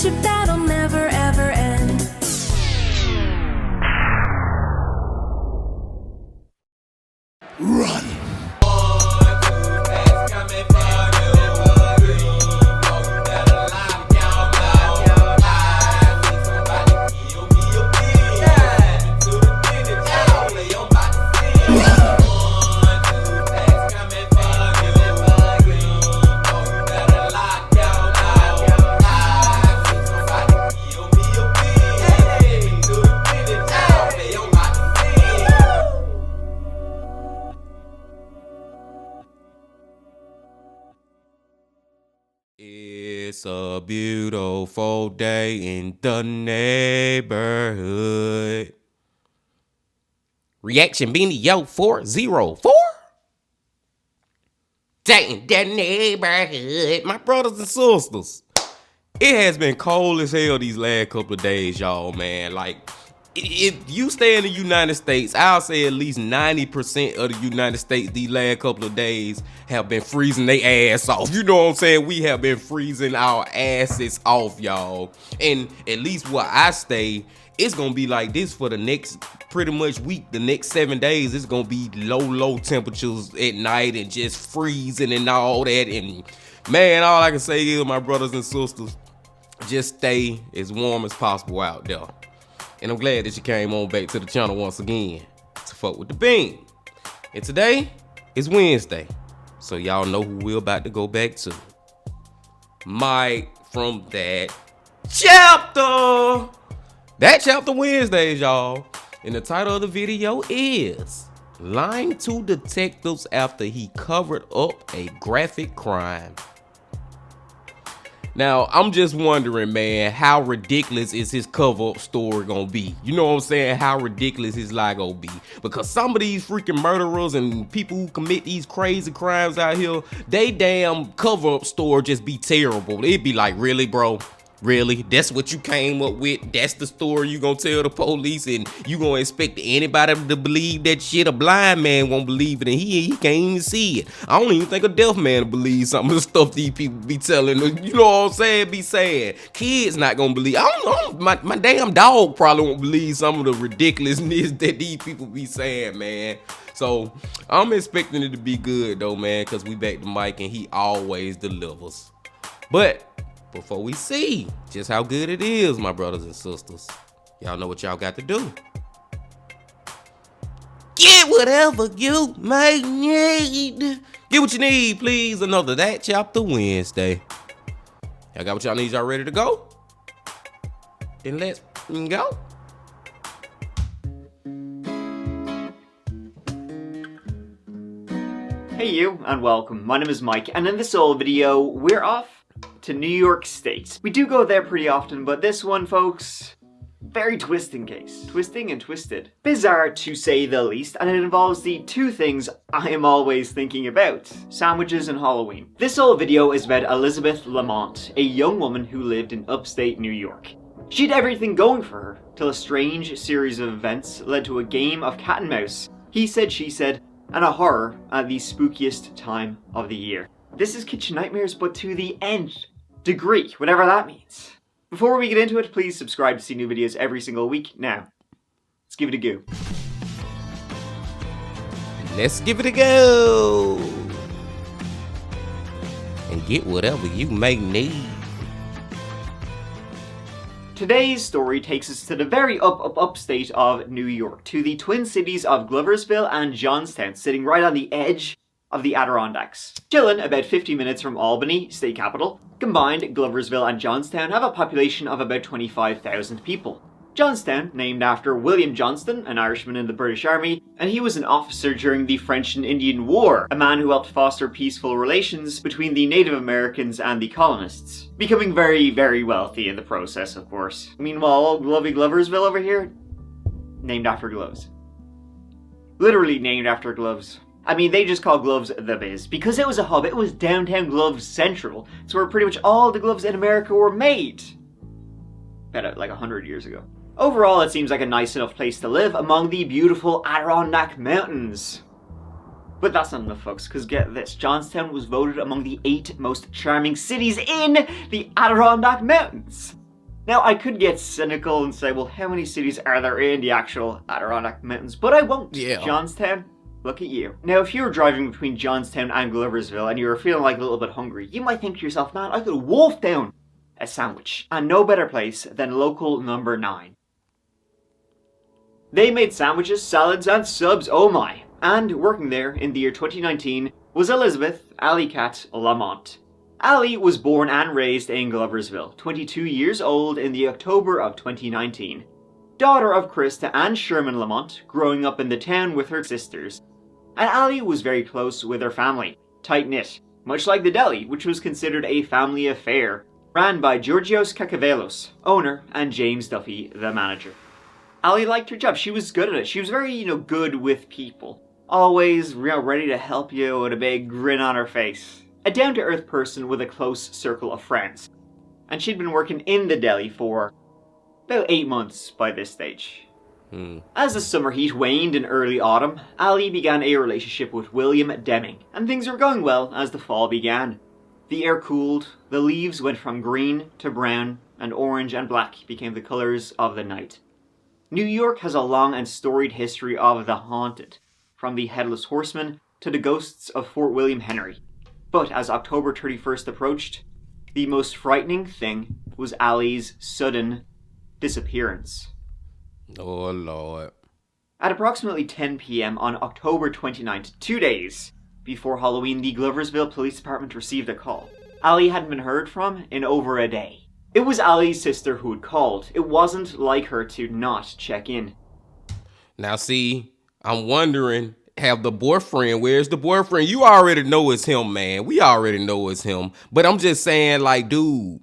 friendship that'll never ever end. Run! It's a beautiful day in the neighborhood. Reaction Beanie Yo 404. Day in the neighborhood. My brothers and sisters. It has been cold as hell these last couple of days, y'all, man. Like, if you stay in the United States, I'll say at least 90% of the United States these last couple of days have been freezing their ass off. You know what I'm saying? We have been freezing our asses off, y'all. And at least where I stay, it's gonna be like this for the next pretty much week. The next 7 days, it's gonna be low temperatures at night and just freezing and all that. And man, all I can say is, my brothers and sisters, just stay as warm as possible out there. And I'm glad that you came on back to the channel once again to fuck with the bean. And today is Wednesday, so y'all know who we're about to go back to. Mike from that chapter. That chapter Wednesdays, y'all. And the title of the video is Lying to Detectives After He Covered Up a Graphic Crime. Now, I'm just wondering, man, how ridiculous is his cover-up story gonna be? You know what I'm saying? How ridiculous his lie gonna be? Because some of these freaking murderers and people who commit these crazy crimes out here, they damn cover-up story just be terrible. It'd be like, really, bro? Really? That's what you came up with? That's the story you gonna tell the police, and you gonna expect anybody to believe that shit? A blind man won't believe it, and he can't even see it. I don't even think a deaf man will believe some of the stuff these people be telling. You know what I'm saying? Be saying. Kids not gonna believe. I don't know. My damn dog probably won't believe some of the ridiculousness that these people be saying, man. So I'm expecting it to be good though, man, because we back to Mike and he always delivers. But before we see just how good it is, my brothers and sisters, y'all know what y'all got to do. Get whatever you may need. Get what you need, please. Another That Chapter Wednesday. Y'all got what y'all need? Y'all ready to go? Then let's go. Hey you, and welcome. My name is Mike, and in this old video, we're off to New York State. We do go there pretty often, but this one, folks, very twisting case. Twisting and twisted. Bizarre, to say the least, and it involves the two things I am always thinking about: sandwiches and Halloween. This whole video is about Elizabeth Lamont, a young woman who lived in upstate New York. She had everything going for her, till a strange series of events led to a game of cat and mouse, he said, she said, and a horror at the spookiest time of the year. This is Kitchen Nightmares, but to the nth degree, whatever that means. Before we get into it, please subscribe to see new videos every single week. Now, let's give it a go. Let's give it a go. And get whatever you may need. Today's story takes us to the very upstate of New York, to the twin cities of Gloversville and Johnstown, sitting right on the edge of the Adirondacks. Chilling about 50 minutes from Albany, state capital. Combined, Gloversville and Johnstown have a population of about 25,000 people. Johnstown, named after William Johnston, an Irishman in the British Army, and he was an officer during the French and Indian War, a man who helped foster peaceful relations between the Native Americans and the colonists, becoming very, very wealthy in the process, of course. Meanwhile, lovely Gloversville over here, named after gloves. Literally named after gloves. I mean, they just call gloves the biz, because it was a hub. It was downtown Gloves Central. It's where pretty much all the gloves in America were made. About like 100 years ago. Overall, it seems like a nice enough place to live among the beautiful Adirondack Mountains. But that's not enough, folks, because get this. Johnstown was voted among the 8 most charming cities in the Adirondack Mountains. Now, I could get cynical and say, well, how many cities are there in the actual Adirondack Mountains? But I won't. Yeah. Johnstown, look at you. Now, if you were driving between Johnstown and Gloversville and you were feeling like a little bit hungry, you might think to yourself, man, I could wolf down a sandwich. And no better place than local number 9. They made sandwiches, salads, and subs, oh my. And working there in the year 2019 was Elizabeth Alley-Cat Lamont. Allie was born and raised in Gloversville, 22 years old in the October of 2019. Daughter of Krista and Sherman Lamont, growing up in the town with her sisters. And Allie was very close with her family, tight-knit, much like the deli, which was considered a family affair, ran by Georgios Kakavelos, owner, and James Duffy, the manager. Allie liked her job. She was good at it. She was very, good with people. Always, ready to help you with a big grin on her face. A down-to-earth person with a close circle of friends. And she'd been working in the deli for about 8 months by this stage. As the summer heat waned in early autumn, Allie began a relationship with William Deming, and things were going well as the fall began. The air cooled, the leaves went from green to brown, and orange and black became the colours of the night. New York has a long and storied history of the haunted, from the Headless Horseman to the ghosts of Fort William Henry. But as October 31st approached, the most frightening thing was Allie's sudden disappearance. Oh, Lord. At approximately 10 p.m. on October 29th, 2 days before Halloween, the Gloversville Police Department received a call. Allie hadn't been heard from in over a day. It was Allie's sister who had called. It wasn't like her to not check in. Now, see, I'm wondering, where's the boyfriend? You already know it's him, man. We already know it's him. But I'm just saying, like, dude,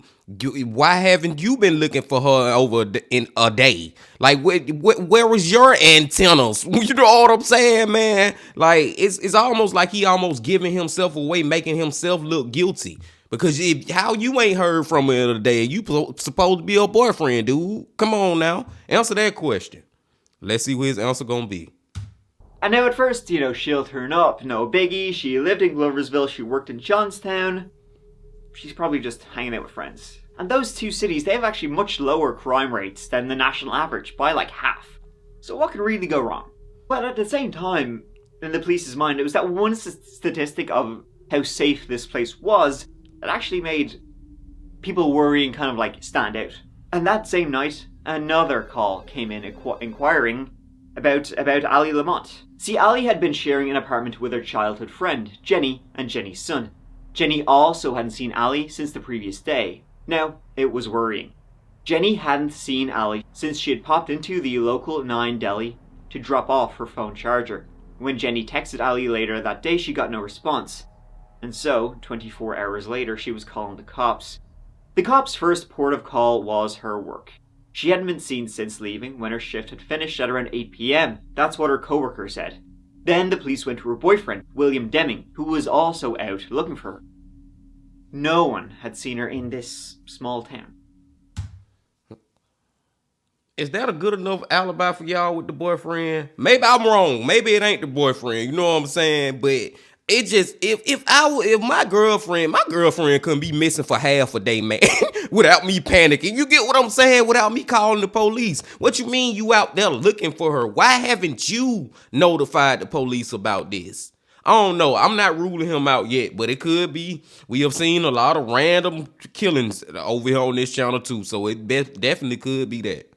why haven't you been looking for her in a day? Like, where was your antennas? You know what I'm saying, man? Like, it's almost like he almost giving himself away, making himself look guilty. Because how you ain't heard from her in a day? You supposed to be her boyfriend, dude. Come on now. Answer that question. Let's see what his answer gonna be. And now at first, she'll turn up. No biggie. She lived in Gloversville. She worked in Johnstown. She's probably just hanging out with friends. And those two cities, they have actually much lower crime rates than the national average, by like half. So what could really go wrong? But at the same time, in the police's mind, it was that one statistic of how safe this place was that actually made people worry and kind of like stand out. And that same night, another call came in inquiring about Allie Lamont. See, Allie had been sharing an apartment with her childhood friend, Jenny, and Jenny's son. Jenny also hadn't seen Allie since the previous day. Now, it was worrying. Jenny hadn't seen Allie since she had popped into the local 9 deli to drop off her phone charger. When Jenny texted Allie later that day, she got no response. And so, 24 hours later, she was calling the cops. The cops' first port of call was her work. She hadn't been seen since leaving when her shift had finished at around 8 p.m. That's what her coworker said. Then the police went to her boyfriend, William Deming, who was also out looking for her. No one had seen her in this small town. Is that a good enough alibi for y'all with the boyfriend? Maybe I'm wrong. Maybe it ain't the boyfriend. You know what I'm saying? But it just, if my girlfriend couldn't be missing for half a day, man, without me panicking. You get what I'm saying? Without me calling the police. What you mean you out there looking for her? Why haven't you notified the police about this? I don't know. I'm not ruling him out yet, but it could be. We have seen a lot of random killings over here on this channel too, so it definitely could be that.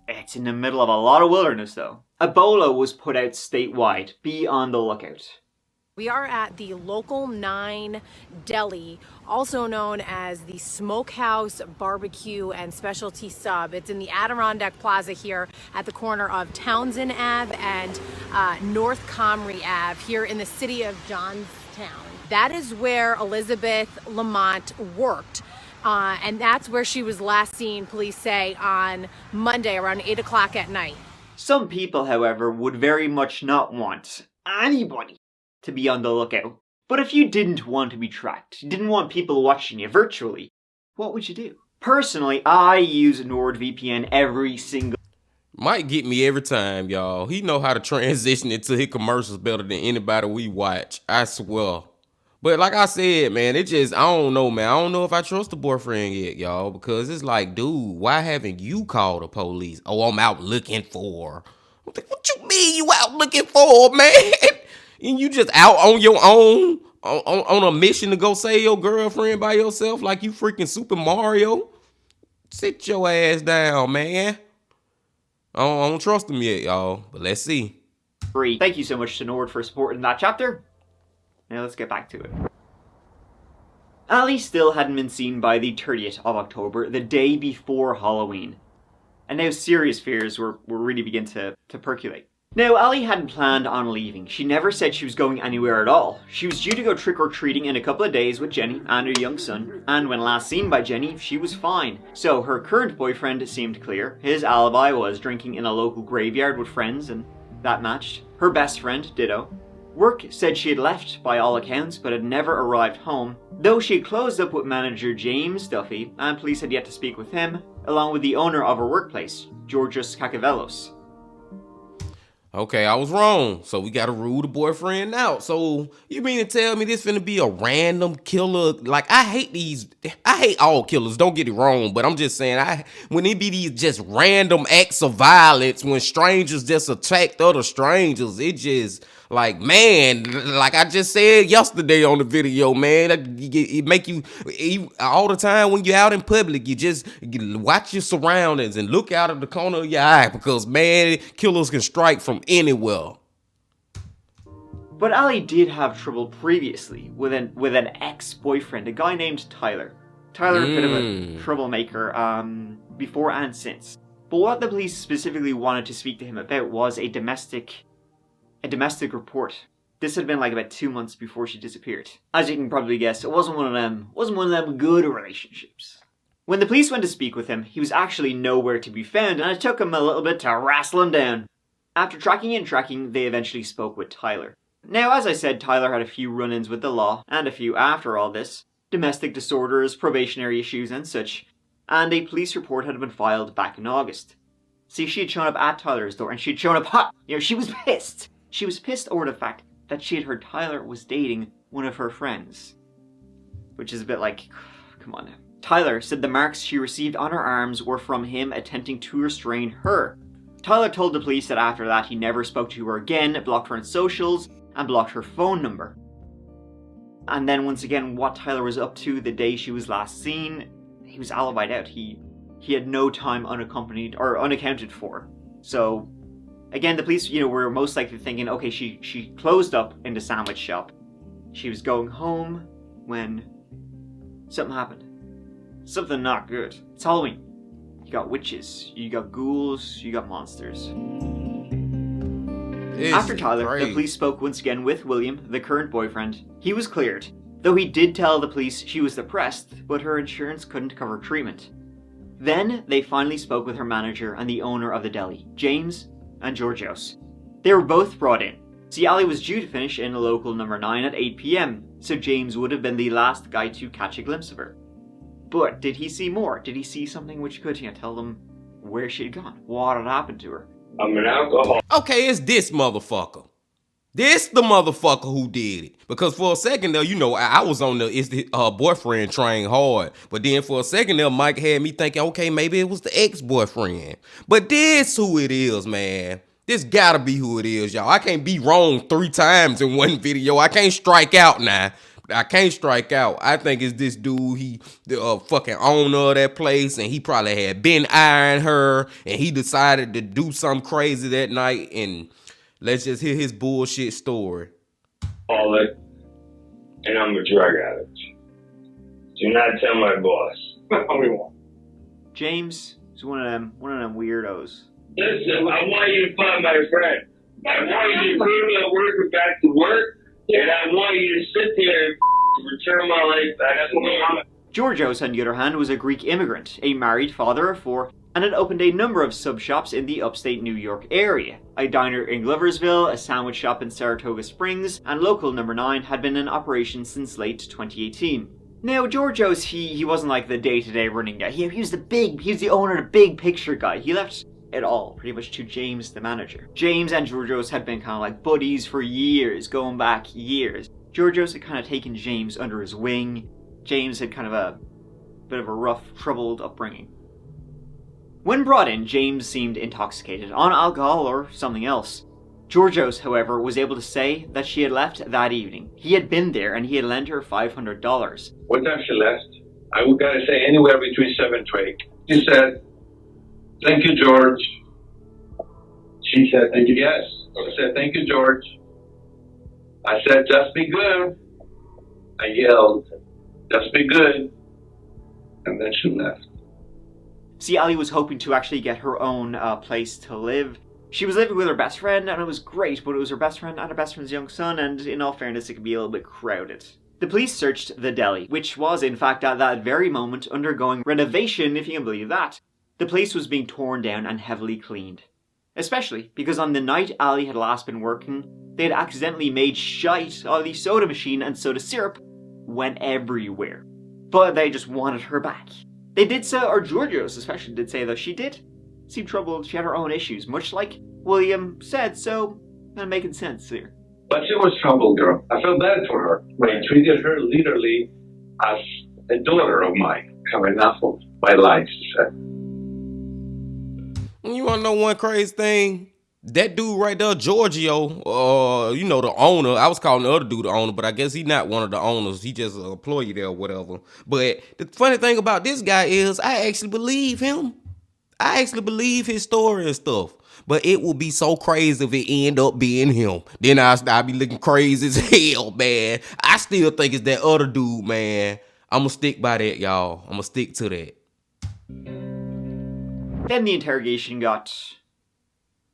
It's in the middle of a lot of wilderness, though. Ebola was put out statewide. Be on the lookout. We are at the Local 9 Deli, also known as the Smokehouse Barbecue and Specialty Sub. It's in the Adirondack Plaza here at the corner of Townsend Ave and North Comrie Ave here in the city of Johnstown. That is where Elizabeth Lamont worked. And that's where she was last seen, police say, on Monday around 8 o'clock at night. Some people, however, would very much not want anybody to be on the lookout. But if you didn't want to be tracked, you didn't want people watching you virtually, what would you do? Personally, I use NordVPN every single... Might get me every time, y'all. He know how to transition into his commercials better than anybody we watch. I swear. But like I said, man, it just, I don't know, man. I don't know if I trust the boyfriend yet, y'all, because it's like, dude, why haven't you called the police? Oh, I'm out looking for. What you mean you out looking for, man? And you just out on your own, on a mission to go save your girlfriend by yourself like you freaking Super Mario? Sit your ass down, man. I don't trust him yet, y'all, but let's see. Thank you so much to Nord for supporting that chapter. Now let's get back to it. Ali still hadn't been seen by the 30th of October, the day before Halloween. And now serious fears were really beginning to percolate. Now, Ali hadn't planned on leaving. She never said she was going anywhere at all. She was due to go trick-or-treating in a couple of days with Jenny and her young son, and when last seen by Jenny, she was fine. So her current boyfriend seemed clear. His alibi was drinking in a local graveyard with friends, and that matched. Her best friend, ditto. Work said she had left by all accounts, but had never arrived home, though she had closed up with manager James Duffy, and police had yet to speak with him, along with the owner of her workplace, Georgios Kakavelos. Okay, I was wrong. So we gotta rule the boyfriend out. So you mean to tell me this finna be a random killer? Like, I hate all killers, don't get it wrong, but I'm just saying, when it be these just random acts of violence, when strangers just attack other strangers, it just, like, man, like I just said yesterday on the video, man, it make you, all the time when you're out in public, you watch your surroundings and look out of the corner of your eye, because, man, killers can strike from anywhere. But Ali did have trouble previously with an ex-boyfriend, a guy named Tyler. Tyler, a bit of a troublemaker, before and since. But what the police specifically wanted to speak to him about was a domestic report. This had been like about 2 months before she disappeared. As you can probably guess, it wasn't one of them good relationships. When the police went to speak with him, he was actually nowhere to be found, and it took him a little bit to wrestle him down. After tracking, they eventually spoke with Tyler. Now, as I said, Tyler had a few run-ins with the law, and a few after all this. Domestic disorders, probationary issues, and such. And a police report had been filed back in August. See, she had shown up at Tyler's door, and she had shown up hot. She was pissed. She was pissed over the fact that she had heard Tyler was dating one of her friends. Which is a bit like, come on now. Tyler said the marks she received on her arms were from him attempting to restrain her. Tyler told the police that after that he never spoke to her again, blocked her on socials, and blocked her phone number. And then once again, what Tyler was up to the day she was last seen, he was alibied out. He had no time unaccompanied or unaccounted for. So again, the police, were most likely thinking, okay, she closed up in the sandwich shop. She was going home when something happened. Something not good. It's Halloween. You got witches, you got ghouls, you got monsters. After Tyler, the police spoke once again with William, the current boyfriend. He was cleared, though he did tell the police she was depressed, but her insurance couldn't cover treatment. Then, they finally spoke with her manager and the owner of the deli, James and Georgios. They were both brought in. See, Ali was due to finish in local number 9 at 8 PM, so James would have been the last guy to catch a glimpse of her. But did he see more? Did he see something which could tell them where she had gone? What had happened to her? I'm an alcoholic. Okay, it's this motherfucker. This the motherfucker who did it. Because for a second there, I was on the boyfriend train hard. But then for a second there, Mike had me thinking, okay, maybe it was the ex-boyfriend. But this who it is, man. This gotta be who it is, y'all. I can't be wrong 3 times in one video. I can't strike out now. I can't strike out. I think it's this dude, he the fucking owner of that place, and he probably had been eyeing her, and he decided to do something crazy that night, and let's just hear his bullshit story. And I'm a drug addict. Do not tell my boss. James is one of them weirdos. Listen, I want you to find my friend. I want you to bring me at work and back to work. And I want you to sit there and return my life back. Georgios, on the other hand, was a Greek immigrant, a married father of 4, and had opened a number of sub shops in the upstate New York area. A diner in Gloversville, a sandwich shop in Saratoga Springs, and local number 9 had been in operation since late 2018. Now, Georgios, he wasn't like the day-to-day running guy. He was the owner, the big picture guy. He left it all pretty much to James, the manager. James and Georgios had been kind of like buddies for years, going back years. Georgios had kind of taken James under his wing. James had kind of a bit of a rough, troubled upbringing. When brought in, James seemed intoxicated, on alcohol or something else. Georgios, however, was able to say that she had left that evening. He had been there and he had lent her $500. What time she left? I would gotta say anywhere between 7 to 8. She said, "Thank you, George." She said, "Thank you." Yes. I said, "Thank you, George." I said, "Just be good." I yelled, "Just be good." And then she left. See, Ali was hoping to actually get her own place to live. She was living with her best friend, and it was great, but it was her best friend and her best friend's young son, and in all fairness, it could be a little bit crowded. The police searched the deli, which was, in fact, at that very moment undergoing renovation, if you can believe that. The place was being torn down and heavily cleaned. Especially because on the night Ali had last been working, they had accidentally made shite out of the soda machine, and soda syrup went everywhere. But they just wanted her back. They did so, or Georgios especially did say, though she did seem troubled. She had her own issues, much like William said, so kind of making sense here. But she was troubled, girl. I felt bad for her. I treated her literally as a daughter of mine. Have enough of my life, she said. You wanna know one crazy thing? That dude right there, Giorgio, the owner. I was calling the other dude the owner, but I guess he's not one of the owners. He just an employee there or whatever. But the funny thing about this guy is I actually believe him. I actually believe his story and stuff. But it would be so crazy if it end up being him. Then I'll be looking crazy as hell, man. I still think it's that other dude, man. I'm going to stick by that, y'all. I'm going to stick to that. Then the interrogation got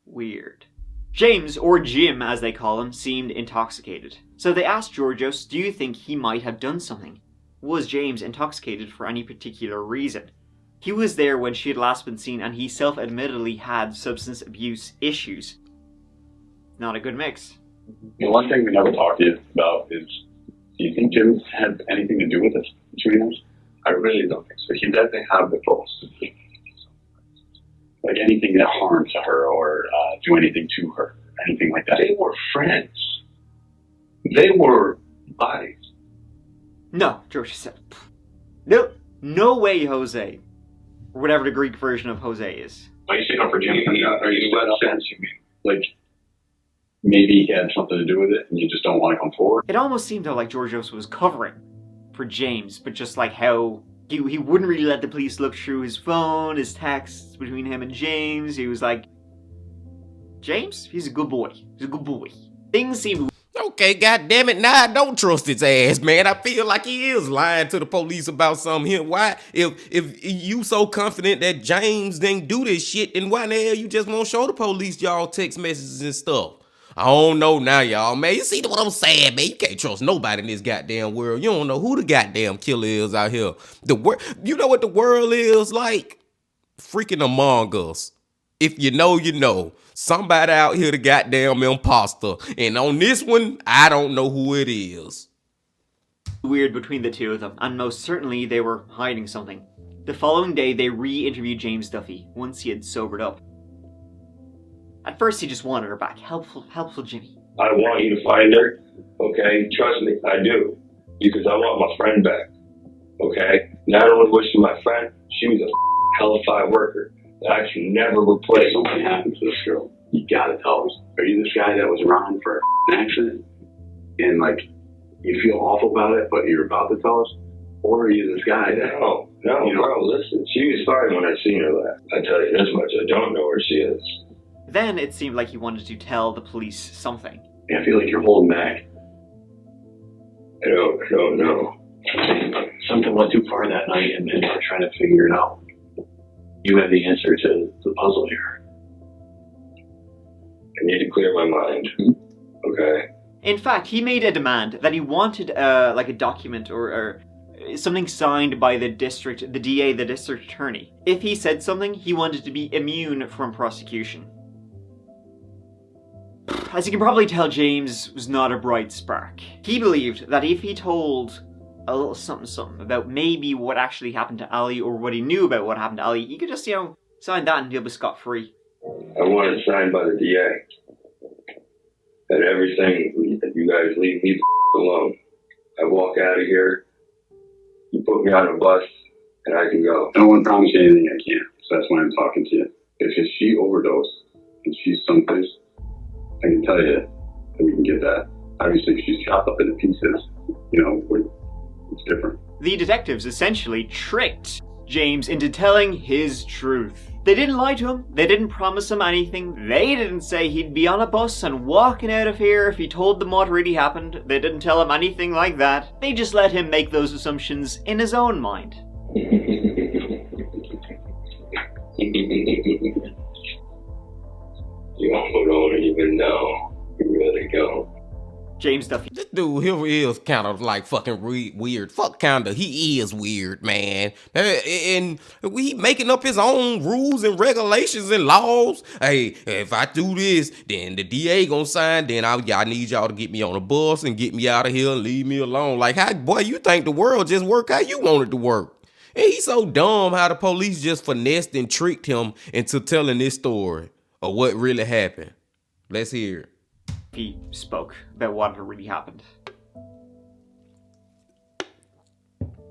weird. James, or Jim as they call him, seemed intoxicated. So they asked Georgios, do you think he might have done something? Was James intoxicated for any particular reason? He was there when she had last been seen, and he self-admittedly had substance abuse issues. Not a good mix. The one thing we never talked to you about is, do you think Jim had anything to do with this between us? I really don't think so. He doesn't have the pulse. Like anything that harmed to her or do anything to her, anything like that? They were friends. They were buddies. No, George said. Nope. No way, Jose. Or whatever the Greek version of Jose is. Are you sticking up for Jim? Are you what sense you mean? Like, maybe he had something to do with it and you just don't want to come forward? It almost seemed though like Georgios was covering for James, but just like how he wouldn't really let the police look through his phone, his texts between him and James. He was like, James? He's a good boy. He's a good boy. Things seemed... Okay, goddammit, now I don't trust his ass, man. I feel like he is lying to the police about something here. Why? If you so confident that James didn't do this shit, then why the hell you just won't show the police y'all text messages and stuff? I don't know now, y'all, man. You see what I'm saying, man? You can't trust nobody in this goddamn world. You don't know who the goddamn killer is out here. You know what the world is like? Freaking Among Us. If you know, you know. Somebody out here the goddamn imposter. And on this one, I don't know who it is. Weird between the two of them, and most certainly they were hiding something. The following day, they re-interviewed James Duffy, once he had sobered up. At first, he just wanted her back. Helpful Jimmy. I want you to find her, okay? Trust me, I do. Because I want my friend back, okay? Not only was she my friend, she was a hellified worker that I can never replace. Something happened to this girl. You gotta tell us. Are you this guy that was around for an accident and like you feel awful about it, but you're about to tell us? Or are you this guy that... No, bro, listen. She was fine when I seen her last. I tell you this much, I don't know where she is. Then it seemed like he wanted to tell the police something. I feel like you're holding back. I don't know. Something went too far that night and we're trying to figure it out. You have the answer to the puzzle here. I need to clear my mind. Okay? In fact, he made a demand that he wanted like a document or something signed by the DA, the district attorney. If he said something, he wanted to be immune from prosecution. As you can probably tell, James was not a bright spark. He believed that if he told a little something about maybe what actually happened to Ali or what he knew about what happened to Ali, he could just, sign that and he'll be scot-free. I want it signed by the DA. That everything that you guys leave me alone. I walk out of here, you put me on a bus, and I can go. I don't want to promise you anything I can't, so that's why I'm talking to you. If she overdosed and she's someplace, I can tell you that we can get that. Obviously, if she's chopped up into pieces, it's different. The detectives essentially tricked James into telling his truth. They didn't lie to him, they didn't promise him anything, they didn't say he'd be on a bus and walking out of here if he told them what really happened, they didn't tell him anything like that, they just let him make those assumptions in his own mind. You don't even know. You really don't. James Duffy. This dude here is kind of like fucking weird. Fuck kinda. He is weird, man. And we making up his own rules and regulations and laws. Hey, if I do this, then the DA gonna sign, then I need y'all to get me on a bus and get me out of here and leave me alone. Like, how, boy, you think the world just work how you want it to work? And he's so dumb how the police just finessed and tricked him into telling this story of what really happened. Let's hear it. He spoke about what had really happened.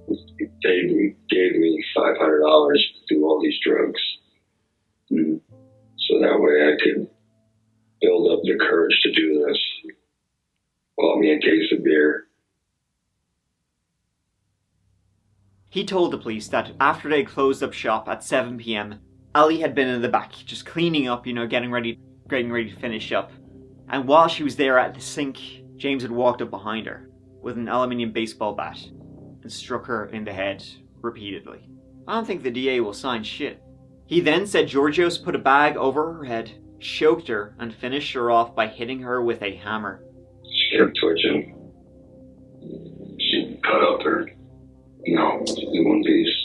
They gave me $500 to do all these drugs. So that way I could build up the courage to do this. Bought me a case of beer. He told the police that after they closed up shop at 7 p.m, Ali had been in the back, just cleaning up, getting ready to finish up. And while she was there at the sink, James had walked up behind her with an aluminium baseball bat and struck her in the head repeatedly. I don't think the DA will sign shit. He then said Georgios put a bag over her head, choked her, and finished her off by hitting her with a hammer. She kept twitching. She cut up her, in one piece.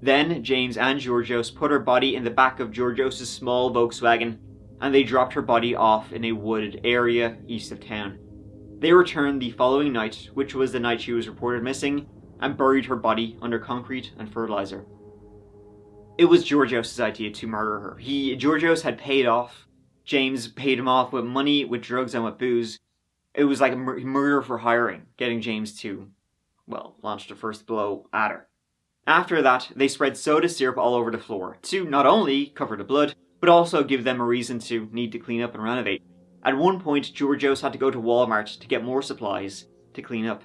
Then James and Georgios put her body in the back of Georgios' small Volkswagen, and they dropped her body off in a wooded area east of town. They returned the following night, which was the night she was reported missing, and buried her body under concrete and fertilizer. It was Georgios' idea to murder her. Georgios had paid off. James paid him off with money, with drugs, and with booze. It was like a murder for hiring, getting James to, launch the first blow at her. After that, they spread soda syrup all over the floor to not only cover the blood, but also give them a reason to need to clean up and renovate. At one point, Georgios had to go to Walmart to get more supplies to clean up.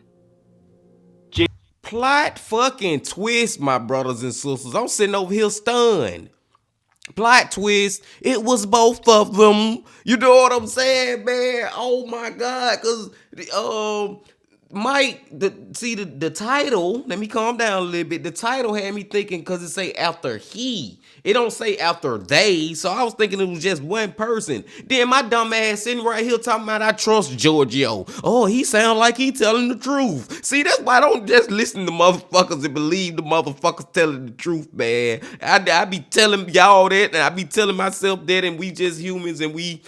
Plot fucking twist, my brothers and sisters. I'm sitting over here stunned. Plot twist, it was both of them. You know what I'm saying, man? Oh my God, cause Mike, the title, let me calm down a little bit. The title had me thinking, because it say after he. It don't say after they. So I was thinking it was just one person. Then my dumb ass sitting right here talking about I trust Giorgio. Oh, he sound like he telling the truth. See, that's why I don't just listen to motherfuckers and believe the motherfuckers telling the truth, man. I be telling y'all that, and I be telling myself that, and we just humans, and we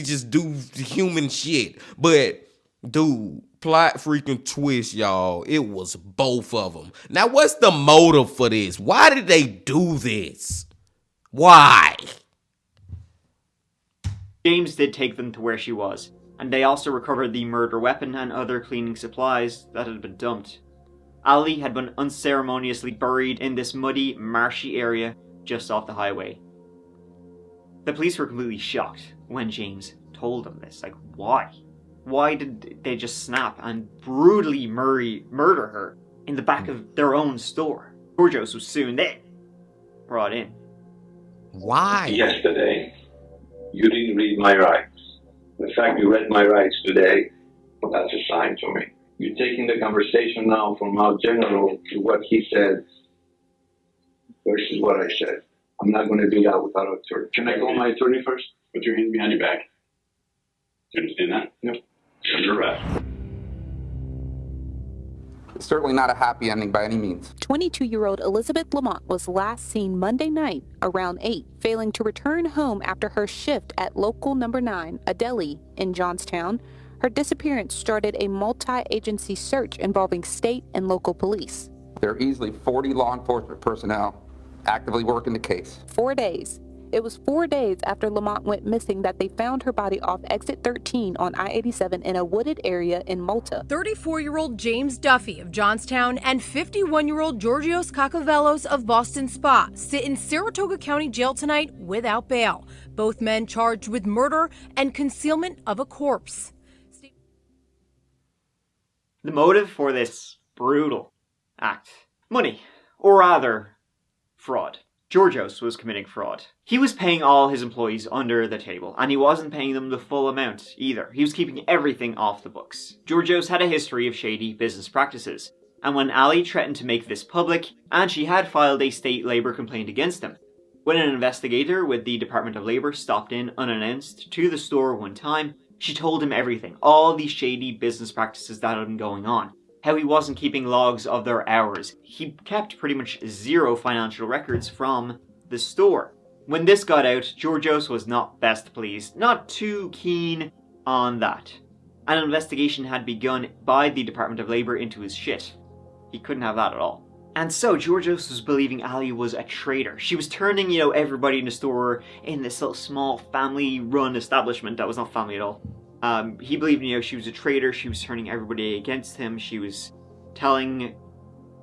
just do human shit. But, dude, plot freaking twist, y'all. It was both of them. Now, what's the motive for this? Why did they do this? Why? James did take them to where she was, and they also recovered the murder weapon and other cleaning supplies that had been dumped. Ali had been unceremoniously buried in this muddy, marshy area just off the highway. The police were completely shocked when James told them this. Like, why? Why did they just snap and brutally murder her in the back of their own store? Georgios was soon then brought in. Why? Yesterday, you didn't read my rights. The fact you read my rights today, that's a sign to me. You're taking the conversation now from how general to what he said versus what I said. I'm not going to do that without an attorney. Can I call my attorney first? Put your hands behind your back. Do you understand that? Yep. Under arrest. It's certainly not a happy ending by any means. 22-year-old Elizabeth Lamont was last seen Monday night around 8, failing to return home after her shift at local number 9, a deli in Johnstown. Her disappearance started a multi-agency search involving state and local police. There are easily 40 law enforcement personnel actively working the case. 4 days It was 4 days after Lamont went missing that they found her body off exit 13 on I-87 in a wooded area in Malta. 34-year-old James Duffy of Johnstown and 51-year-old Georgios Kakavelos of Boston Spa sit in Saratoga County Jail tonight without bail. Both men charged with murder and concealment of a corpse. The motive for this brutal act: money, or rather, fraud. Georgios was committing fraud. He was paying all his employees under the table, and he wasn't paying them the full amount either. He was keeping everything off the books. Georgios had a history of shady business practices, and when Ali threatened to make this public, and she had filed a state labor complaint against him, when an investigator with the Department of Labor stopped in unannounced to the store one time, she told him everything, all these shady business practices that had been going on. How he wasn't keeping logs of their hours. He kept pretty much zero financial records from the store. When this got out, Georgios was not best pleased, not too keen on that. An investigation had begun by the Department of Labor into his shit. He couldn't have that at all. And so Georgios was believing Ali was a traitor. She was turning, everybody in the store in this little small family-run establishment that was not family at all. He believed, she was a traitor. She was turning everybody against him. She was telling,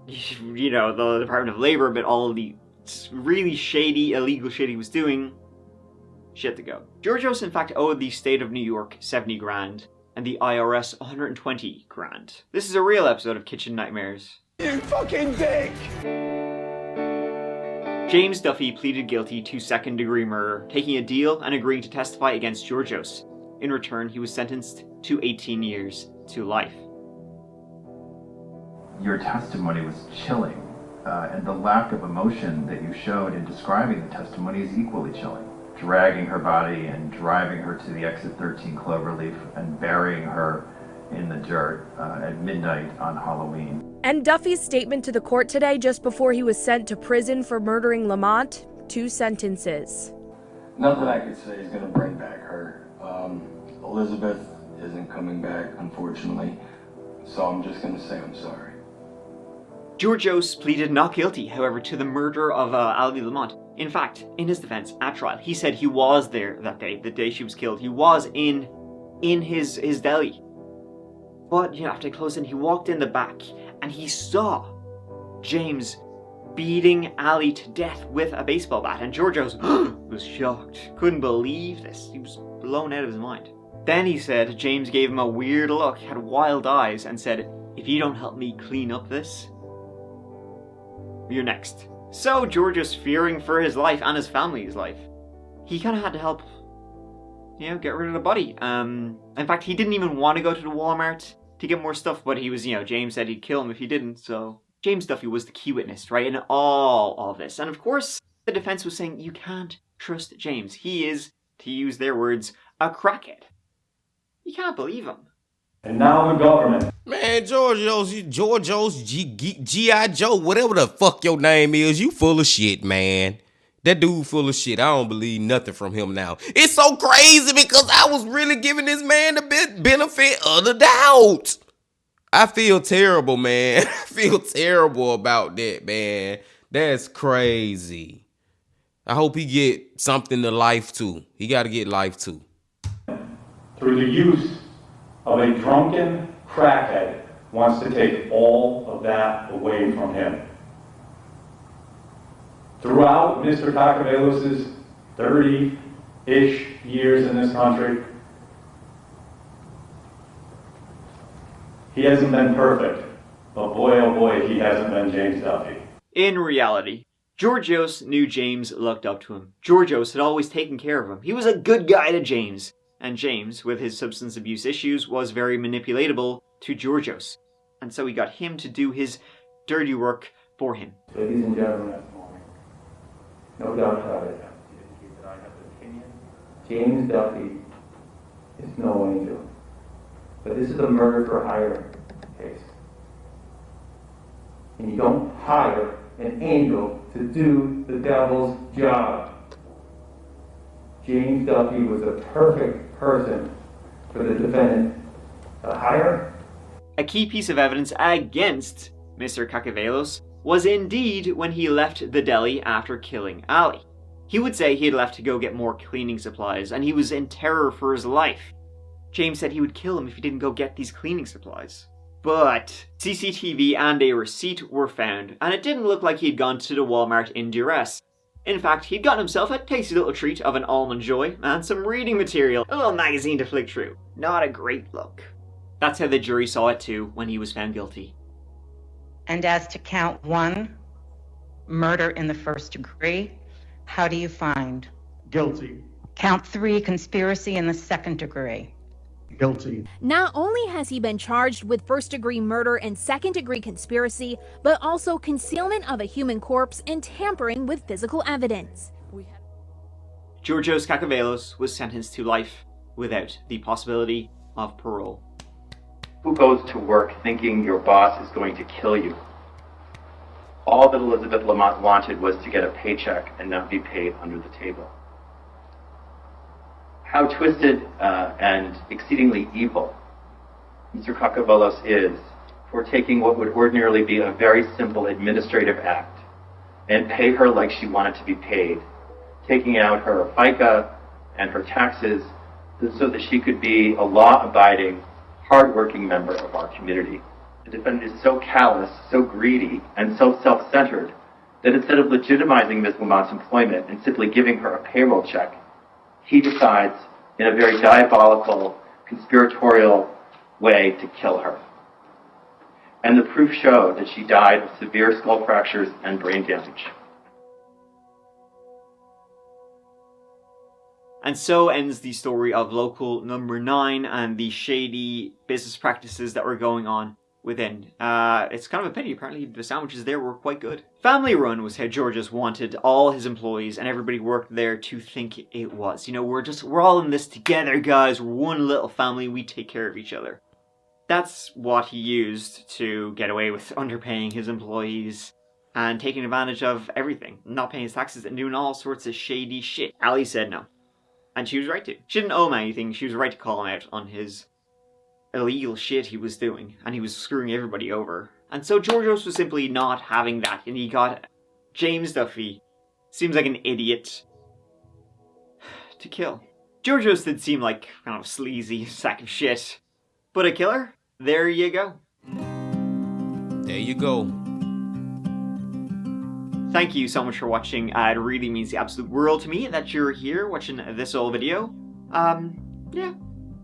the Department of Labor about all of the really shady, illegal shit he was doing. Shit to go. Georgios, in fact, owed the state of New York 70 grand and the IRS 120 grand. This is a real episode of Kitchen Nightmares. You fucking dick! James Duffy pleaded guilty to second-degree murder, taking a deal and agreeing to testify against Georgios. In return, he was sentenced to 18 years to life. Your testimony was chilling, and the lack of emotion that you showed in describing the testimony is equally chilling. Dragging her body and driving her to the exit 13 Cloverleaf and burying her in the dirt at midnight on Halloween. And Duffy's statement to the court today, just before he was sent to prison for murdering Lamont, 2 sentences. Nothing I could say is going to bring back her. Elizabeth isn't coming back, unfortunately, so I'm just going to say I'm sorry. Georgios pleaded not guilty, however, to the murder of Ali Lamont. In fact, in his defense at trial, he said he was there that day, the day she was killed. He was in his deli. But, after closing, he walked in the back and he saw James beating Ali to death with a baseball bat. And Georgios was shocked. Couldn't believe this. He was blown out of his mind. Then he said James gave him a weird look, had wild eyes, and said, "If you don't help me clean up this, you're next." So Georgios, fearing for his life and his family's life, he kind of had to help, get rid of the body. In fact, he didn't even want to go to the Walmart to get more stuff, but he was, James said he'd kill him if he didn't, so James Duffy was the key witness, right, in all of this. And of course, the defense was saying, you can't trust James. He is, to use their words, a crackhead. You can't believe him. And now the government. Man, Georgios, G.I. Joe, whatever the fuck your name is, you full of shit, man. That dude full of shit. I don't believe nothing from him now. It's so crazy because I was really giving this man the benefit of the doubt. I feel terrible, man. I feel terrible about that, man. That's crazy. I hope he get something to life too. He got to get life too. Through the use of a drunken crackhead, wants to take all of that away from him. Throughout Mr. Kakavelos' 30-ish years in this country, he hasn't been perfect, but boy oh boy, he hasn't been James Duffy. In reality, Georgios knew James looked up to him. Georgios had always taken care of him. He was a good guy to James. And James, with his substance abuse issues, was very manipulatable to Georgios. And so he got him to do his dirty work for him. Ladies and gentlemen, this morning, no doubt about it, that I have an opinion. James Duffy is no angel. But this is a murder for hire case. And you don't hire an angel to do the devil's job. James Duffy was a perfect person for the defendant to hire. A key piece of evidence against Mr. Kakavelos was indeed when he left the deli after killing Ali. He would say he had left to go get more cleaning supplies, and he was in terror for his life. James said he would kill him if he didn't go get these cleaning supplies. But CCTV and a receipt were found, and it didn't look like he'd gone to the Walmart in duress. In fact, he'd gotten himself a tasty little treat of an Almond Joy and some reading material, a little magazine to flick through. Not a great look. That's how the jury saw it too when he was found guilty. And as to count 1, murder in the first degree, how do you find? Guilty. Count 3, conspiracy in the second degree. Guilty. Not only has he been charged with first-degree murder and second-degree conspiracy, but also concealment of a human corpse and tampering with physical evidence. Georgios Kakavelios was sentenced to life without the possibility of parole. Who goes to work thinking your boss is going to kill you? All that Elizabeth Lamont wanted was to get a paycheck and not be paid under the table. How twisted and exceedingly evil Mr. Kakavelios is for taking what would ordinarily be a very simple administrative act and pay her like she wanted to be paid, taking out her FICA and her taxes so that she could be a law-abiding, hard-working member of our community. The defendant is so callous, so greedy, and so self-centered that instead of legitimizing Ms. Lamont's employment and simply giving her a payroll check, he decides in a very diabolical, conspiratorial way to kill her. And the proof showed that she died of severe skull fractures and brain damage. And so ends the story of Local Number 9 and the shady business practices that were going on within. It's kind of a pity. Apparently the sandwiches there were quite good. Family run was how Georgios wanted all his employees and everybody worked there to think it was. You know, we're all in this together, guys. We're one little family. We take care of each other. That's what he used to get away with underpaying his employees and taking advantage of everything. Not paying his taxes and doing all sorts of shady shit. Ali said no. And she was right to. She didn't owe him anything. She was right to call him out on his illegal shit he was doing, and he was screwing everybody over. And so Georgios was simply not having that, and he got James Duffy, seems like an idiot, to kill. Georgios did seem like kind of a sleazy sack of shit, but a killer? There you go. There you go. Thank you so much for watching. It really means the absolute world to me that you're here watching this whole video. Yeah.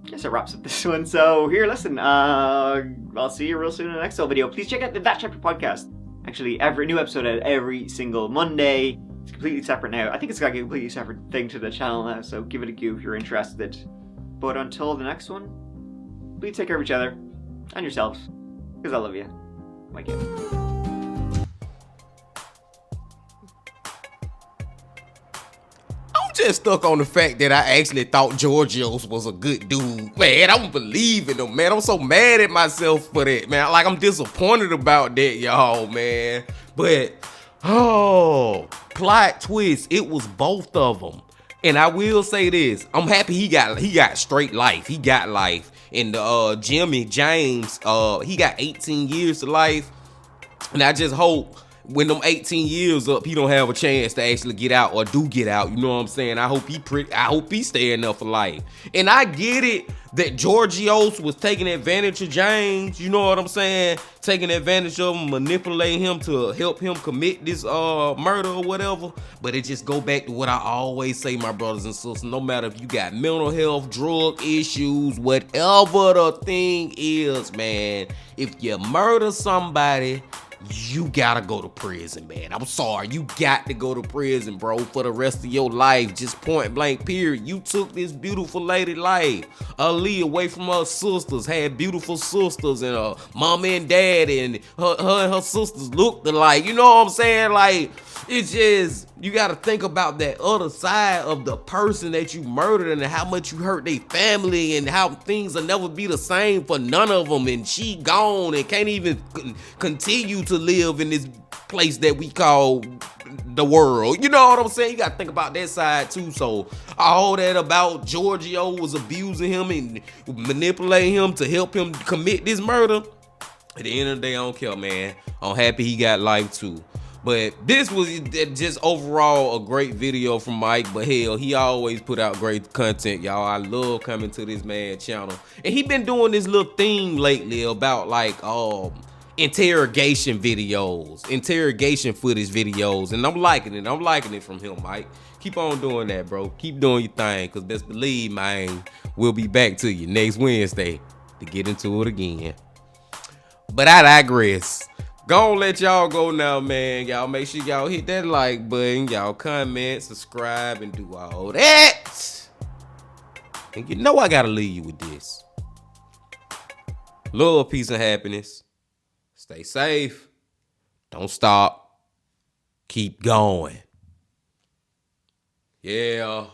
Guess that wraps up this one. So here, listen, I'll see you real soon in the next video. Please check out the That Chapter podcast. Actually, every new episode out every single Monday. It's completely separate now. I think it's got a completely separate thing to the channel now, so give it a go if you're interested. But until the next one, please take care of each other and yourselves, because I love you. My kid. Just stuck on the fact that I actually thought Georgios was a good dude. Man, I don't believe in him, man. I'm so mad at myself for that, man. Like, I'm disappointed about that, y'all, man. But, oh, plot twist, it was both of them. And I will say this, I'm happy he got straight life. He got life. And Jimmy James, he got 18 years to life. And I just hope when them 18 years up, he don't have a chance to actually get out or do get out. You know what I'm saying? I hope he staying up for life. And I get it that Georgios was taking advantage of James. You know what I'm saying? Taking advantage of him, manipulating him to help him commit this murder or whatever. But it just go back to what I always say, my brothers and sisters. No matter if you got mental health, drug issues, whatever the thing is, man. If you murder somebody, you gotta go to prison, man. I'm sorry, you got to go to prison, bro, for the rest of your life. Just point blank, period. You took this beautiful lady life, Ali, away from her sisters, had beautiful sisters, and her mom and dad, and her and her sisters looked alike. You know what I'm saying? Like, it's just, you gotta think about that other side of the person that you murdered and how much you hurt their family and how things will never be the same for none of them, and she gone and can't even continue to live in this place that we call the world. You know what I'm saying? You gotta think about that side too. So all that about Giorgio was abusing him and manipulating him to help him commit this murder, at the end of the day, I don't care, man. I'm happy he got life too. But this was just overall a great video from Mike. But hell, he always put out great content, y'all. I love coming to this man channel. And he been doing this little thing lately about like interrogation videos, interrogation footage videos. And I'm liking it. I'm liking it from him, Mike. Keep on doing that, bro. Keep doing your thing. Cause best believe, man, we'll be back to you next Wednesday to get into it again. But I digress. Gonna let y'all go now, man. Y'all make sure y'all hit that like button. Y'all comment, subscribe, and do all that. And you know I gotta leave you with this. Love, peace, and happiness. Stay safe. Don't stop. Keep going. Yeah.